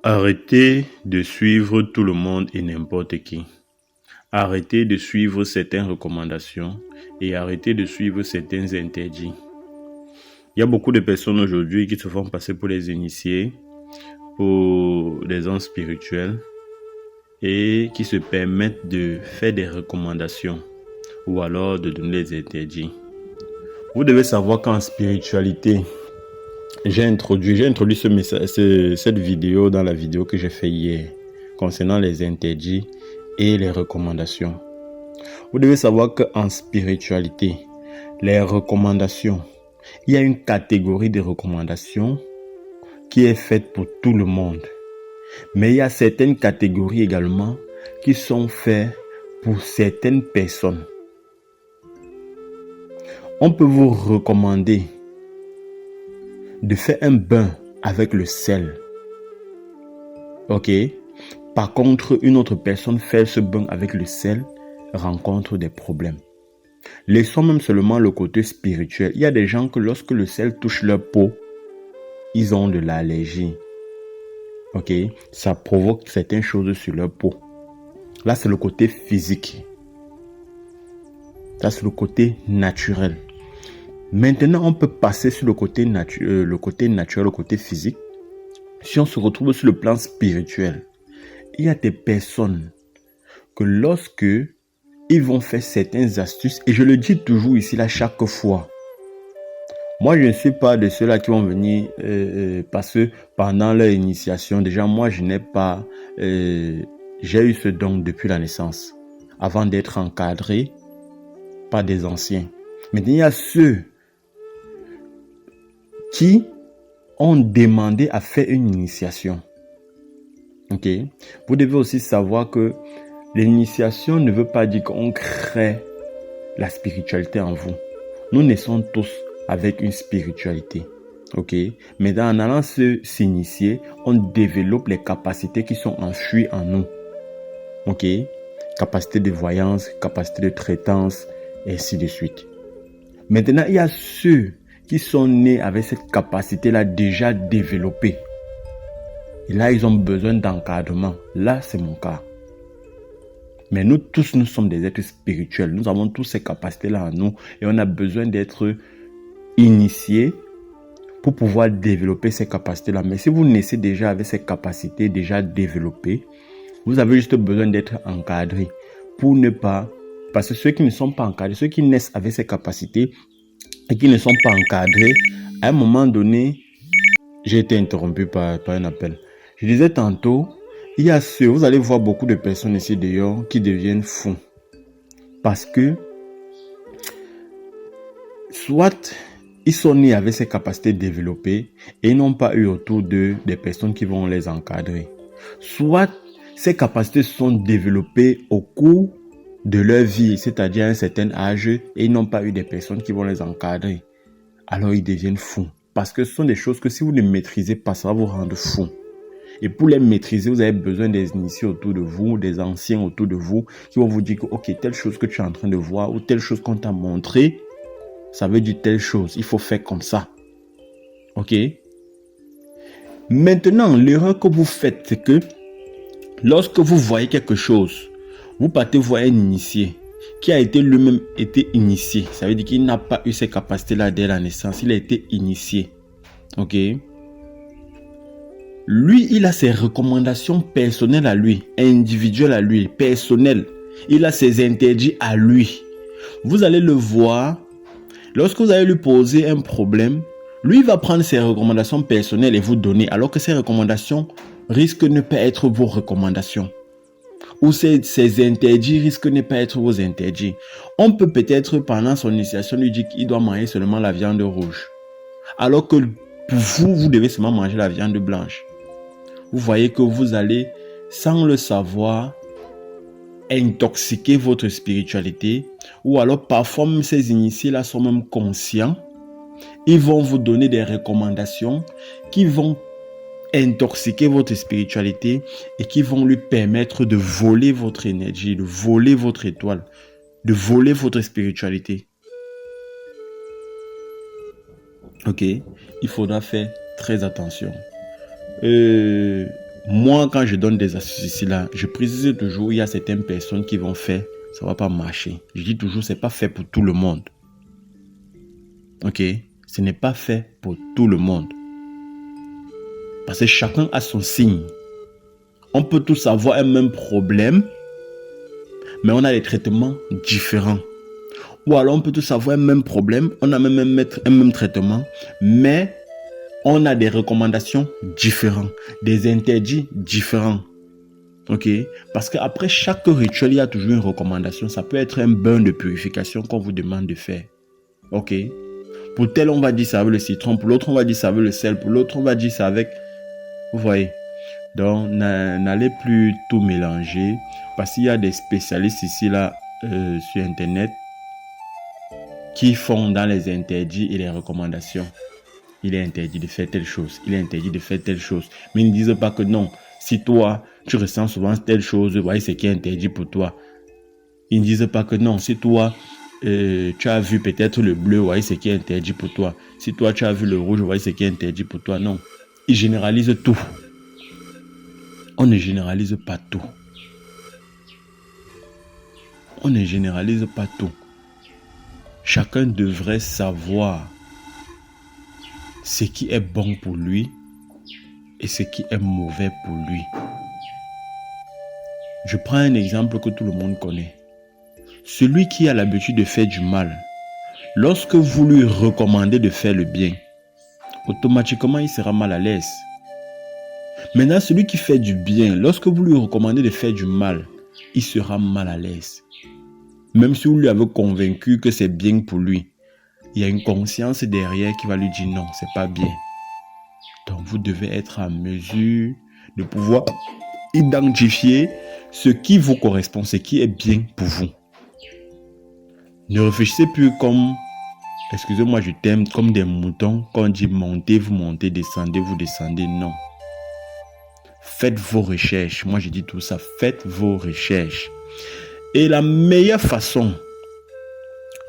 Arrêtez de suivre tout le monde et n'importe qui. Arrêtez de suivre certaines recommandations et arrêtez de suivre certains interdits. Il y a beaucoup de personnes aujourd'hui qui se font passer pour les initiés, pour des hommes spirituels et qui se permettent de faire des recommandations ou alors de donner des interdits. Vous devez savoir qu'en spiritualité, j'ai introduit cette vidéo dans la vidéo que j'ai fait hier concernant les interdits et les recommandations. Vous devez savoir qu'en spiritualité, les recommandations, il y a une catégorie de recommandations qui est faite pour tout le monde. Mais il y a certaines catégories également qui sont faites pour certaines personnes. On peut vous recommander de faire un bain avec le sel. Ok? Par contre, une autre personne fait ce bain avec le sel rencontre des problèmes. Laissons même seulement le côté spirituel. Il y a des gens que lorsque le sel touche leur peau, ils ont de l'allergie. Ok? Ça provoque certaines choses sur leur peau. Là, c'est le côté physique. Là, c'est le côté naturel. Maintenant, on peut passer sur le côté naturel, le côté physique. Si on se retrouve sur le plan spirituel, il y a des personnes que lorsque ils vont faire certaines astuces, et je le dis toujours ici, là, chaque fois. Moi, je ne suis pas de ceux-là qui vont venir parce que pendant leur initiation, déjà, moi, je n'ai pas... j'ai eu ce don depuis la naissance, avant d'être encadré par des anciens. Mais il y a ceux qui ont demandé à faire une initiation. Ok? Vous devez aussi savoir que l'initiation ne veut pas dire qu'on crée la spiritualité en vous. Nous naissons tous avec une spiritualité. Ok? Mais en allant s'initier, on développe les capacités qui sont enfouies en nous. Ok? Capacité de voyance, capacité de traitance, et ainsi de suite. Maintenant, il y a ceux qui sont nés avec cette capacité-là déjà développée. Et là, ils ont besoin d'encadrement. Là, c'est mon cas. Mais nous tous, nous sommes des êtres spirituels. Nous avons tous ces capacités-là en nous. Et on a besoin d'être initiés pour pouvoir développer ces capacités-là. Mais si vous naissez déjà avec ces capacités déjà développées, vous avez juste besoin d'être encadré pour ne pas... Parce que ceux qui ne sont pas encadrés, ceux qui naissent avec ces capacités et qui ne sont pas encadrés, à un moment donné, j'ai été interrompu par un appel. Je disais tantôt, il y a ceux, vous allez voir beaucoup de personnes ici dehors qui deviennent fous. Parce que, soit ils sont nés avec ces capacités développées et ils n'ont pas eu autour d'eux des personnes qui vont les encadrer. Soit ces capacités sont développées au cours de leur vie, c'est-à-dire à un certain âge, et ils n'ont pas eu des personnes qui vont les encadrer. Alors ils deviennent fous. Parce que ce sont des choses que si vous ne maîtrisez pas, ça va vous rendre fou. Et pour les maîtriser, vous avez besoin des initiés autour de vous, des anciens autour de vous, qui vont vous dire que, ok, telle chose que tu es en train de voir, ou telle chose qu'on t'a montré, ça veut dire telle chose, il faut faire comme ça. Ok? Maintenant, l'erreur que vous faites, c'est que lorsque vous voyez quelque chose, vous partez voir un initié qui a été lui-même été initié. Ça veut dire qu'il n'a pas eu ces capacités-là dès la naissance. Il a été initié. Ok? Lui, il a ses recommandations personnelles à lui, individuelles à lui, personnelles. Il a ses interdits à lui. Vous allez le voir, lorsque vous allez lui poser un problème, lui va prendre ses recommandations personnelles et vous donner, alors que ces recommandations risquent de ne pas être vos recommandations. Ou ces interdits risquent de ne pas être vos interdits. On peut peut-être, pendant son initiation, lui dire qu'il doit manger seulement la viande rouge. Alors que pour vous, vous devez seulement manger la viande blanche. Vous voyez que vous allez, sans le savoir, intoxiquer votre spiritualité. Ou alors, parfois, même ces initiés-là sont même conscients. Ils vont vous donner des recommandations qui vont intoxiquer votre spiritualité et qui vont lui permettre de voler votre énergie, de voler votre étoile, de voler votre spiritualité. Ok, il faudra faire très attention. Moi, quand je donne des astuces ici, là, je précise toujours, il y a certaines personnes qui vont faire, ça ne va pas marcher. Je dis toujours, ce n'est pas fait pour tout le monde. Ok? Ce n'est pas fait pour tout le monde. Parce que chacun a son signe. On peut tous avoir un même problème, mais on a des traitements différents. Ou alors on peut tous avoir un même problème, on a même un même traitement, mais on a des recommandations différentes, des interdits différents. Ok? Parce qu'après chaque rituel, il y a toujours une recommandation. Ça peut être un bain de purification qu'on vous demande de faire. Ok? Pour tel, on va dire ça avec le citron. Pour l'autre, on va dire ça avec le sel. Pour l'autre, on va dire ça avec... Vous voyez? Donc, n'allez plus tout mélanger. Parce qu'il y a des spécialistes ici, là, sur Internet, qui font dans les interdits et les recommandations. Il est interdit de faire telle chose. Il est interdit de faire telle chose. Mais ils ne disent pas que non. Si toi, tu ressens souvent telle chose, voyez ce qui est interdit pour toi. Ils ne disent pas que non. Si toi, tu as vu peut-être le bleu, voyez ce qui est interdit pour toi. Si toi, tu as vu le rouge, voyez ce qui est interdit pour toi. Non. Ils généralisent tout. On ne généralise pas tout. On ne généralise pas tout. Chacun devrait savoir ce qui est bon pour lui et ce qui est mauvais pour lui. Je prends un exemple que tout le monde connaît. Celui qui a l'habitude de faire du mal, lorsque vous lui recommandez de faire le bien, automatiquement il sera mal à l'aise. Maintenant, celui qui fait du bien, lorsque vous lui recommandez de faire du mal, il sera mal à l'aise. Même si vous lui avez convaincu que c'est bien pour lui, il y a une conscience derrière qui va lui dire non, c'est pas bien. Donc vous devez être en mesure de pouvoir identifier ce qui vous correspond, ce qui est bien pour vous. Ne réfléchissez plus comme, excusez-moi je t'aime, comme des moutons. Quand on dit montez, vous montez, descendez, vous descendez. Non. Faites vos recherches. Moi je dis tout ça, faites vos recherches. Et la meilleure façon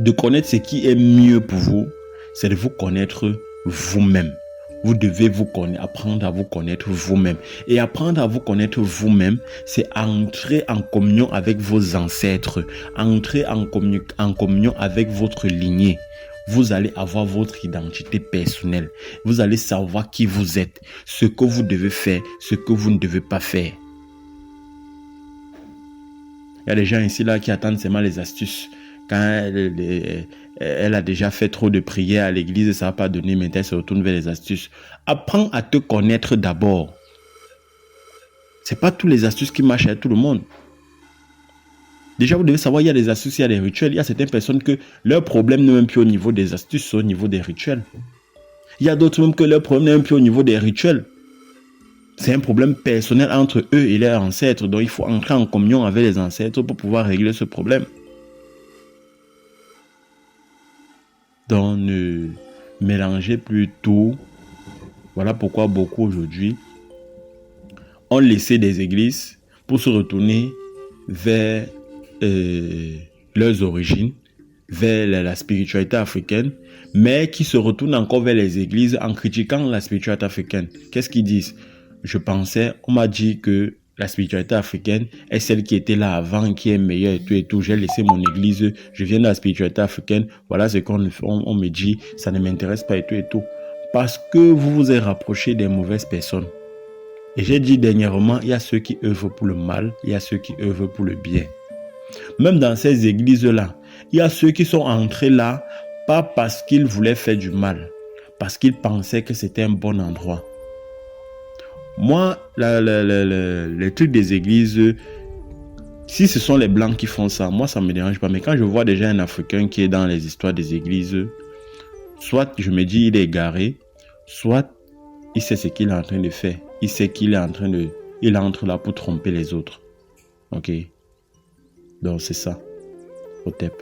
de connaître ce qui est mieux pour vous, c'est de vous connaître vous-même. Vous devez vous connaître, apprendre à vous connaître vous-même. Et apprendre à vous connaître vous-même, c'est entrer en communion avec vos ancêtres, entrer en communion avec votre lignée. Vous allez avoir votre identité personnelle. Vous allez savoir qui vous êtes, ce que vous devez faire, ce que vous ne devez pas faire. Il y a des gens ici là qui attendent seulement les astuces. Quand elle a déjà fait trop de prières à l'église, ça ne va pas donner, mais elle se retourne vers les astuces. Apprends à te connaître d'abord. Ce n'est pas toutes les astuces qui marchent à tout le monde. Déjà, vous devez savoir, il y a des astuces, il y a des rituels. Il y a certaines personnes que leur problème n'est même plus au niveau des astuces, c'est au niveau des rituels. Il y a d'autres même que leur problème n'est même plus au niveau des rituels. C'est un problème personnel entre eux et leurs ancêtres. Donc, il faut entrer en communion avec les ancêtres pour pouvoir régler ce problème. Donc, ne mélangez plus tout. Voilà pourquoi beaucoup aujourd'hui ont laissé des églises pour se retourner vers leurs origines, vers la spiritualité africaine, mais qui se retournent encore vers les églises en critiquant la spiritualité africaine. Qu'est-ce qu'ils disent? On m'a dit que la spiritualité africaine est celle qui était là avant, qui est meilleure et tout. J'ai laissé mon église, je viens de la spiritualité africaine, voilà ce qu'on me dit, ça ne m'intéresse pas et tout. Parce que vous vous êtes rapproché des mauvaises personnes. Et j'ai dit dernièrement, il y a ceux qui œuvrent pour le mal, il y a ceux qui œuvrent pour le bien. Même dans ces églises-là, il y a ceux qui sont entrés là, pas parce qu'ils voulaient faire du mal, parce qu'ils pensaient que c'était un bon endroit. Moi, les trucs des églises, si ce sont les blancs qui font ça, moi ça ne me dérange pas. Mais quand je vois déjà un Africain qui est dans les histoires des églises, soit je me dis il est égaré, soit il sait ce qu'il est en train de faire. Il sait qu'il est en train de... Il entre là pour tromper les autres. Ok? Donc c'est ça. Au TEP.